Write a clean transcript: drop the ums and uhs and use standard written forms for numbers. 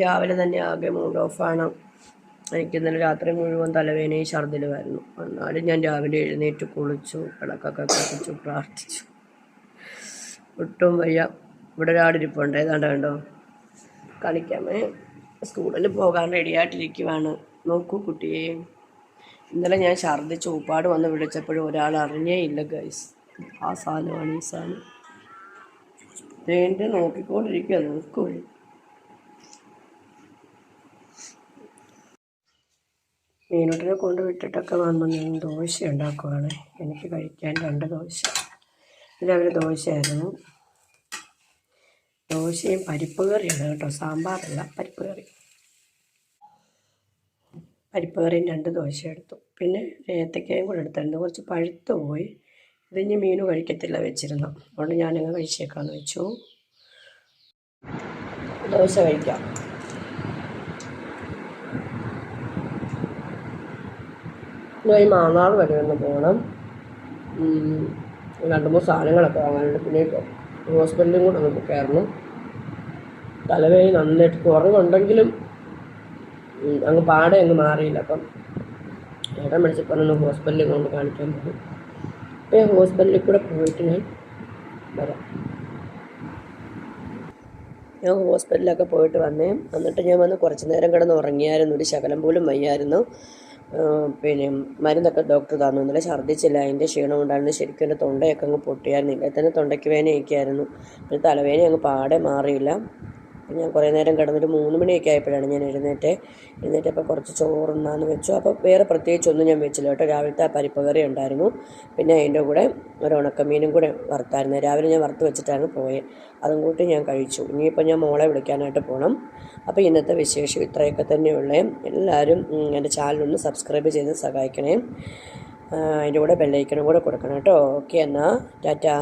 രാവിലെ തന്നെ ആകെ മൂഡ് ഓഫാണ്. എനിക്ക് ഇന്നലെ രാത്രി മുഴുവൻ തലവേദനയും ഛർദിലുമായിരുന്നു. എന്നാലും ഞാൻ രാവിലെ എഴുന്നേറ്റ് കുളിച്ചു, വിളക്കൊക്കെ കത്തിച്ചു, പ്രാർത്ഥിച്ചു. ഒട്ടും വയ്യ. ഇവിടെ ഒരാളിരിപ്പുണ്ട്, ഏതാണ്ട് കണ്ടോ, കളിക്കാമേ. സ്കൂളിൽ പോകാൻ റെഡിയായിട്ടിരിക്കുവാണ്. നോക്കൂ കുട്ടിയെ. ഇന്നലെ ഞാൻ ഛർദിച്ച് ഉപ്പാട് വന്ന് വിളിച്ചപ്പോഴും ഒരാൾ അറിഞ്ഞേ ഇല്ല ഗൈസ്. ആ സാധനമാണ് ഈ സാധനം. വേണ്ടി നോക്കിക്കൊണ്ടിരിക്കുക. നോക്കൂ. മീനൂട്ടിനെ കൊണ്ട് വിട്ടിട്ടൊക്കെ വന്നു ഞാൻ ദോശ ഉണ്ടാക്കുവാണ്. എനിക്ക് കഴിക്കാൻ 2 ദോശ. രാവിലെ ദോശയായിരുന്നു. ദോശയും പരിപ്പ് കറിയാണ് കേട്ടോ, സാമ്പാറല്ല, പരിപ്പ് കറി. പരിപ്പ് കറിയും 2 ദോശ എടുത്തു. പിന്നെ ഏത്തക്കയും കൂടെ എടുത്തിട്ടുണ്ട്. കുറച്ച് പഴുത്ത് പോയി. ഇതിഞ്ഞ് മീനു കഴിക്കത്തില്ല വെച്ചിരുന്നു. അതുകൊണ്ട് ഞാനങ്ങ് കഴിച്ചേക്കാന്ന് വെച്ചു. ദോശ കഴിക്കാം. ഈ മാന്നാർ വരെ ഒന്ന് പോകണം. 2-3 സാധനങ്ങളൊക്കെ വാങ്ങാനുണ്ട്. പിന്നെ ഹോസ്പിറ്റലും കൂടെ ഒന്ന് കയറണം. തലവേദന നന്നായിട്ട് കുറവുണ്ടെങ്കിലും അങ്ങ് പാടെ അങ്ങ് മാറിയില്ല. അപ്പം ഏട്ടൻ വിളിച്ചപ്പോൾ ഹോസ്പിറ്റലിൽ കൊണ്ട് കാണിക്കാൻ പോകും. അപ്പം ഹോസ്പിറ്റലിൽ കൂടെ പോയിട്ട് ഞാൻ വരാം. ഞാൻ ഹോസ്പിറ്റലിലൊക്കെ പോയിട്ട് എന്നിട്ട് ഞാൻ വന്ന് കുറച്ച് നേരം കിടന്ന് ഉറങ്ങിയായിരുന്നു. ഒരു ശകലം പോലും വയ്യായിരുന്നു. പിന്നെ മരുന്നൊക്കെ ഡോക്ടർ തന്നു. ഇന്നലെ ഛർദ്ദിച്ചില്ല, അതിൻ്റെ ക്ഷീണം ഉണ്ടായിരുന്നു. ശരിക്കും എൻ്റെ തൊണ്ടയൊക്കെ അങ്ങ് പൊട്ടിയായിരുന്നു. ഇല്ലേ തന്നെ തൊണ്ടയ്ക്ക് വേദനയൊക്കെ ആയിരുന്നു. പിന്നെ തലവേദന അങ്ങ് പാടെ മാറിയില്ല. ഞാൻ കുറേ നേരം കിടന്നിട്ട് 3 മണിയൊക്കെ ആയപ്പോഴാണ് ഞാൻ എഴുന്നേറ്റപ്പോൾ കുറച്ച് ചോറുണ്ണാന്ന് വെച്ചു. അപ്പോൾ വേറെ പ്രത്യേകിച്ചൊന്നും ഞാൻ വെച്ചില്ല കേട്ടോ. രാവിലത്തെ ആ പരിപ്പ് കറി ഉണ്ടായിരുന്നു. പിന്നെ അതിൻ്റെ കൂടെ ഒരു ഉണക്കമീനും കൂടെ വറുത്തായിരുന്നു. രാവിലെ ഞാൻ വറുത്ത് വെച്ചിട്ടാണ് പോയത്. അതും കൂട്ടി ഞാൻ കഴിച്ചു. ഇനിയിപ്പോൾ ഞാൻ മോളെ വിളിക്കാനായിട്ട് പോകണം. അപ്പോൾ ഇന്നത്തെ വിശേഷം ഇത്രയൊക്കെ തന്നെയുള്ളേ. എല്ലാവരും എൻ്റെ ചാനലൊന്ന് സബ്സ്ക്രൈബ് ചെയ്ത് സഹായിക്കണേ. അതിൻ്റെ കൂടെ ബെല്ലൈക്കനും കൂടെ കൊടുക്കണം കേട്ടോ. ഓക്കെ, എന്നാൽ ടാറ്റാ.